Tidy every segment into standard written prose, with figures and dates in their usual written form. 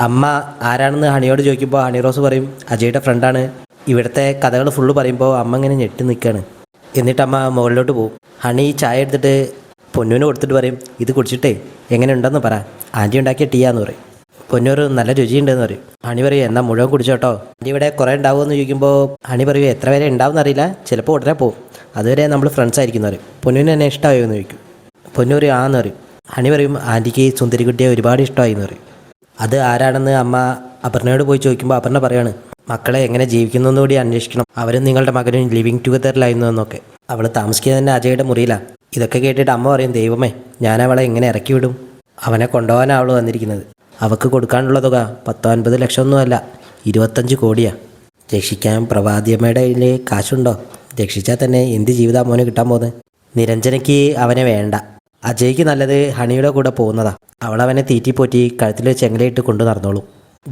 അമ്മ ആരാണെന്ന് ഹണിയോട് ചോദിക്കുമ്പോൾ ഹണി റോസ് പറയും അജയുടെ ഫ്രണ്ടാണ്. ഇവിടുത്തെ കഥകൾ ഫുള്ള് പറയുമ്പോൾ അമ്മ ഇങ്ങനെ ഞെട്ടി നിൽക്കുകയാണ്. എന്നിട്ട് അമ്മ മുകളിലോട്ട് പോകും. ഹണി ചായ എടുത്തിട്ട് പൊന്നൂന് കൊടുത്തിട്ട് പറയും ഇത് കുടിച്ചിട്ടേ എങ്ങനെ ഉണ്ടെന്ന് പറ, ആൻറ്റി ഉണ്ടാക്കിയ ടീ ആന്ന് പറയും. പൊന്നൂർ നല്ല രുചിയുണ്ടെന്ന് പറയും. ഹണി പറയും എന്നാൽ മുഴുവൻ കുടിച്ചോട്ടോ, ആൻറ്റി ഇവിടെ കുറേ ഉണ്ടാവുമെന്ന് ചോദിക്കുമ്പോൾ ഹണി പറയും എത്ര പേരെ ഉണ്ടാവുമെന്ന് അറിയില്ല, ചിലപ്പോൾ ഉടനെ പോകും, അതുവരെ നമ്മൾ ഫ്രണ്ട്സ് ആയിരിക്കും പറയും. പൊന്നൂന് എന്നെ ഇഷ്ടമായോ എന്ന് ചോദിക്കും. പൊന്നൂർ ആന്ന് പറയും. ഹണി പറയും ആൻറ്റിക്ക് സുന്ദരിക്കുട്ടിയെ ഒരുപാട് ഇഷ്ടമായി എന്ന് പറയും. അത് ആരാണെന്ന് അമ്മ അപർണയോട് പോയി ചോദിക്കുമ്പോൾ അപർണ പറയാണ് മക്കളെ എങ്ങനെ ജീവിക്കുന്നു കൂടി അന്വേഷിക്കണം, അവരും നിങ്ങളുടെ മകനും ലിവിങ് ടുഗദറിലായിരുന്നു എന്നൊക്കെ. അവൾ താമസിക്കുന്നത് തന്നെ അജയുടെ മുറിയിലാണ്. ഇതൊക്കെ കേട്ടിട്ട് അമ്മ പറയും ദൈവമേ ഞാൻ അവളെ എങ്ങനെ ഇറക്കി വിടും, അവനെ കൊണ്ടുപോകാനാണ് അവൾ വന്നിരിക്കുന്നത്. അവൾക്ക് കൊടുക്കാനുള്ള തുക 10-50 ലക്ഷമൊന്നുമല്ല, 25 കോടിയാണ്. രക്ഷിക്കാൻ പ്രഭാതിയമ്മയുടെ കയ്യിൽ കാശുണ്ടോ? രക്ഷിച്ചാൽ തന്നെ എന്ത് ജീവിതാ മോനെ കിട്ടാൻ പോകുന്നത്? നിരഞ്ജനയ്ക്ക് അവനെ വേണ്ട, അജയ്ക്ക് നല്ലത് ഹണിയുടെ കൂടെ പോകുന്നതാ. അവളവനെ തീറ്റിപ്പോറ്റി കഴുത്തിൽ ചെങ്ങലയിട്ട് കൊണ്ടു നടന്നോളും.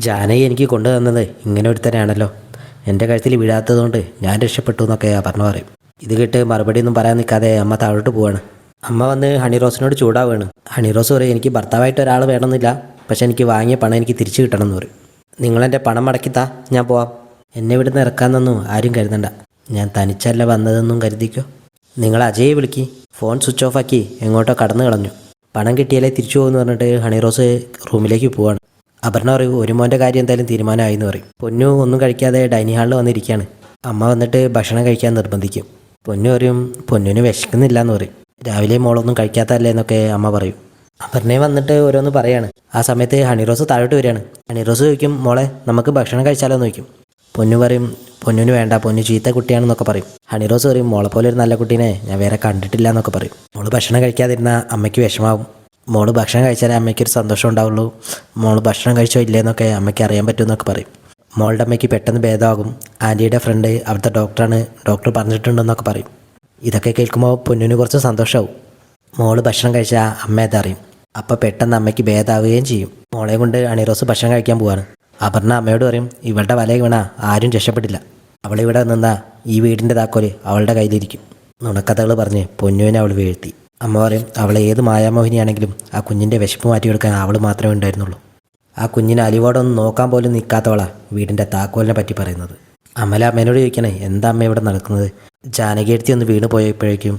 ജാനകി എനിക്ക് കൊണ്ടു തന്നത് ഇങ്ങനെ ഒരുത്തനെയാണല്ലോ, എൻ്റെ കഴുത്തിൽ വീഴാത്തതുകൊണ്ട് ഞാൻ രക്ഷപ്പെട്ടു എന്നൊക്കെ അപർണ പറയും. ഇത് കേട്ട് മറുപടിയൊന്നും പറയാൻ നിൽക്കാതെ അമ്മ താഴോട്ട് പോവാണ്. അമ്മ വന്ന് ഹണി റോസിനോട് ചൂടാവുകയാണ്. ഹണി റോസ് പറയും എനിക്ക് ഭർത്താവായിട്ട് ഒരാൾ വേണമെന്നില്ല, പക്ഷെ എനിക്ക് വാങ്ങിയ പണം എനിക്ക് തിരിച്ചു കിട്ടണം എന്ന് പറയും. നിങ്ങളെൻ്റെ പണം മടക്കിത്താ, ഞാൻ പോവാം. എന്നെ ഇവിടുന്ന് ഇറക്കാമെന്നൊന്നും ആരും കരുതണ്ട, ഞാൻ തനിച്ചല്ല വന്നതെന്നും കരുതിക്കോ. നിങ്ങൾ അജയെ വിളിക്കി. ഫോൺ സ്വിച്ച് ഓഫ് ആക്കി എങ്ങോട്ടോ കടന്നു കളഞ്ഞു. പണം കിട്ടിയാലേ തിരിച്ചു പോകുമെന്ന് പറഞ്ഞിട്ട് ഹണി റോസ് റൂമിലേക്ക് പോവാണ്. അപർണ പറയും ഒരു മോൻ്റെ കാര്യം എന്തായാലും തീരുമാനമായി എന്ന് പറയും. പൊന്നു ഒന്നും കഴിക്കാതെ ഡൈനിങ് ഹാളിൽ വന്നിരിക്കുകയാണ്. അമ്മ വന്നിട്ട് ഭക്ഷണം കഴിക്കാൻ നിർബന്ധിക്കും. പൊന്നു പറയും പൊന്നിന് വിശക്കുന്നില്ല എന്ന് പറയും. രാവിലെ മോളൊന്നും കഴിക്കാത്തല്ലേ എന്നൊക്കെ അമ്മ പറയും. അപർണയെ വന്നിട്ട് ഓരോന്ന് പറയാണ്. ആ സമയത്ത് ഹണി റോസ് താഴോട്ട് വരികയാണ്. ഹണി റോസ് ചോദിക്കും മോളെ നമുക്ക് ഭക്ഷണം കഴിച്ചാലോ എന്ന് ചോദിക്കും. പൊന്നു പറയും പൊന്നിന് വേണ്ട, പൊന്നു ചീത്ത കുട്ടിയാണെന്നൊക്കെ പറയും. ഹണി റോസ് പറയും മോളെ പോലെ ഒരു നല്ല കുട്ടീനെ ഞാൻ വേറെ കണ്ടിട്ടില്ല എന്നൊക്കെ പറയും. മോള് ഭക്ഷണം കഴിക്കാതിരുന്നാൽ അമ്മയ്ക്ക് വിഷമാവും, മോള് ഭക്ഷണം കഴിച്ചാലേ അമ്മയ്ക്കൊരു സന്തോഷം ഉണ്ടാവുള്ളൂ, മോള് ഭക്ഷണം കഴിച്ചോ ഇല്ലേന്നൊക്കെ അമ്മയ്ക്ക് അറിയാൻ പറ്റുമെന്നൊക്കെ പറയും. മോളുടെ അമ്മയ്ക്ക് പെട്ടെന്ന് ഭേദമാകും, ആൻറ്റിയുടെ ഫ്രണ്ട് അവിടുത്തെ ഡോക്ടറാണ്, ഡോക്ടർ പറഞ്ഞിട്ടുണ്ടെന്നൊക്കെ പറയും. ഇതൊക്കെ കേൾക്കുമ്പോൾ പൊന്നിന് കുറച്ച് സന്തോഷമാവും. മോള് ഭക്ഷണം കഴിച്ചാൽ അമ്മ അതറിയും, അപ്പോൾ പെട്ടെന്ന് അമ്മയ്ക്ക് ഭേദമാവുകയും ചെയ്യും. മോളെ കൊണ്ട് ഹണി റോസ് ഭക്ഷണം കഴിക്കാൻ പോവാണ്. അപർണ അമ്മയോട് പറയും ഇവളുടെ വലയിൽ വീണാൽ ആരും രക്ഷപ്പെട്ടില്ല, അവളിവിടെ നിന്നാ ഈ വീടിൻ്റെ താക്കോല് അവളുടെ കയ്യിലിരിക്കും. നുണക്കഥകൾ പറഞ്ഞ് പൊന്നുവിനെ അവൾ വീഴ്ത്തി. അമ്മ പറയും അവളെ ഏത് മായാമോഹിനിയാണെങ്കിലും ആ കുഞ്ഞിൻ്റെ വിശപ്പ് മാറ്റിയെടുക്കാൻ അവൾ മാത്രമേ ഉണ്ടായിരുന്നുള്ളൂ. ആ കുഞ്ഞിനെ അലിവോടൊന്നും നോക്കാൻ പോലും നിൽക്കാത്തവളാണ് വീടിൻ്റെ താക്കോലിനെ പറ്റി പറയുന്നത്. അമല അമ്മേനോട് ചോദിക്കണേ എന്താ അമ്മ ഇവിടെ നടക്കുന്നത്? ജാനകിയെടുത്തി ഒന്ന് വീണ് പോയപ്പോഴേക്കും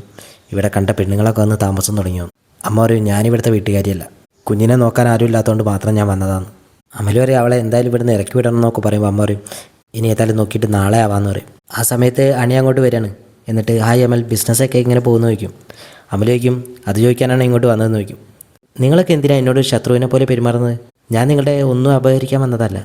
ഇവിടെ കണ്ട പെണ്ണുങ്ങളൊക്കെ വന്ന് താമസം തുടങ്ങിയോ? അമ്മ പറയും ഞാനിവിടുത്തെ വീട്ടുകാരിയല്ല, കുഞ്ഞിനെ നോക്കാൻ ആരും ഇല്ലാത്തതുകൊണ്ട് മാത്രം ഞാൻ വന്നതാണ്. അമല പറയും അവളെ എന്തായാലും ഇവിടുന്ന് ഇറക്കി വിടണം എന്നൊക്കെ പറയുമ്പോൾ അമ്മ പറയും ഇനി ഏതായാലും നോക്കിയിട്ട് നാളെ ആവാമെന്ന് പറയും. ആ സമയത്ത് അണി അങ്ങോട്ട് വരികയാണ്. എന്നിട്ട് ഹായ് അമൽ ബിസിനസ്സൊക്കെ ഇങ്ങനെ പോകുന്നു ചോദിക്കും. അമൽ ചോദിക്കും അത് ചോദിക്കാനാണ് ഇങ്ങോട്ട് വന്നതെന്ന് ചോദിക്കും. നിങ്ങളൊക്കെ എന്തിനാണ് എന്നോട് ശത്രുവിനെ പോലെ പെരുമാറുന്നത്? ഞാൻ നിങ്ങളുടെ ഒന്നും അപഹരിക്കാൻ വന്നതല്ല.